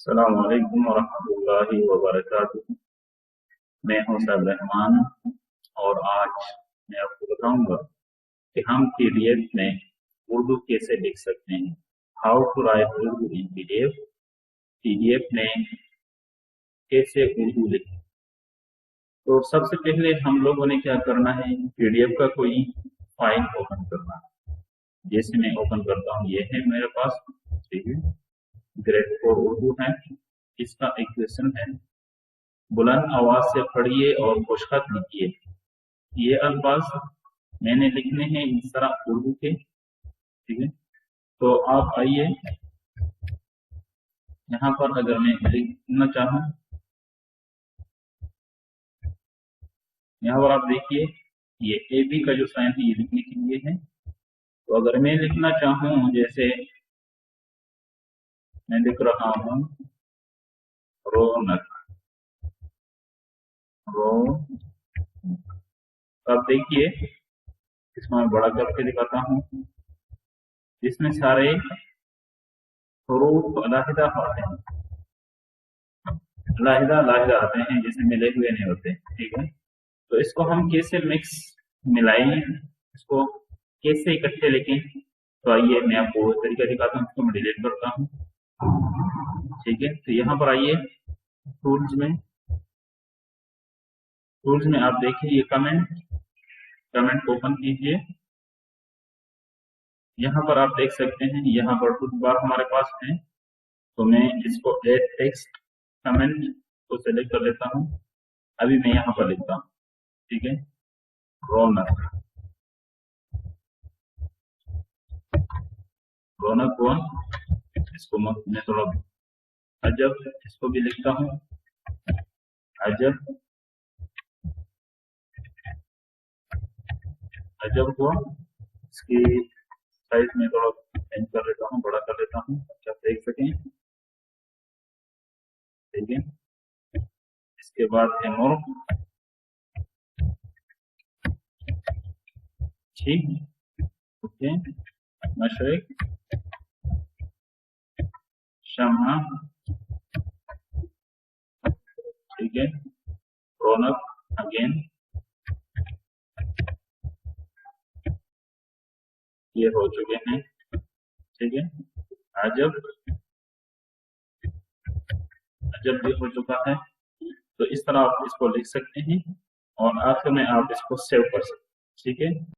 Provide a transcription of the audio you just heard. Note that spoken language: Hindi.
अस्सलामु अलैकुम वरहमतुल्लाहि वबरकातुहू। मैं हूं साहब रहमान और आज मैं आपको बताऊंगा कि हम पीडीएफ में उर्दू कैसे लिख सकते हैं। How to write Urdu in PDF. PDF में कैसे उर्दू लिखें। तो सबसे पहले हम लोगों ने क्या करना है, पीडीएफ का कोई फाइल ओपन करना है। जैसे मैं ओपन करता हूँ, ये है मेरे पास, ठीक है, ग्रेड 4 उर्दू है। इसका एक क्वेश्चन है, बुलंद आवाज से पढ़िए और खुशखत लिखिए। ये अल्फाज मैंने लिखने हैं इस तरह उर्दू के, ठीक है। तो आप आइए यहाँ पर, अगर मैं लिखना चाहूँ, यहाँ पर आप देखिए ये ए बी का जो साइन है ये लिखने के लिए है। तो अगर मैं लिखना चाहूँ, जैसे मैं लिख रहा हूँ रौनक, रो, अब देखिए इसको मैं बड़ा करके दिखाता हूँ। इसमें सारे हरूफ अलहदा आते हैं, अलहदा आते हैं, जैसे मिले हुए नहीं होते, ठीक है। तो इसको हम कैसे मिक्स मिलाएं, इसको कैसे इकट्ठे लिखें, तो आइए मैं आपको तरीका दिखाता हूँ। इसको मैं डिलीट करता हूँ, ठीक है। तो यहाँ पर आइए टूल्स में आप देखिए ये कमेंट ओपन कीजिए। यहाँ पर आप देख सकते हैं, यहाँ पर टूल बार हमारे पास है। तो मैं इसको एड टेक्स्ट कमेंट को सेलेक्ट कर लेता हूँ। अभी मैं यहाँ पर लिखता हूँ, ठीक है, रौनक कौन, इसको मैं थोड़ा अजब, इसको भी लिखता हूँ अजब, अजब कौन, इसकी साइज में थोड़ा चेंज कर लेता हूँ, बड़ा कर लेता हूँ, अच्छा देख सकें, ठीक है। इसके बाद है मुर्ग, ठीक, ओके, मशरिक, शम्हा, ठीक है, रौनक अगेन, ये हो चुके हैं, ठीक है। अजब, अजब भी हो चुका है। तो इस तरह आप इसको लिख सकते हैं और आखिर में आप इसको सेव कर सकते हैं, ठीक है।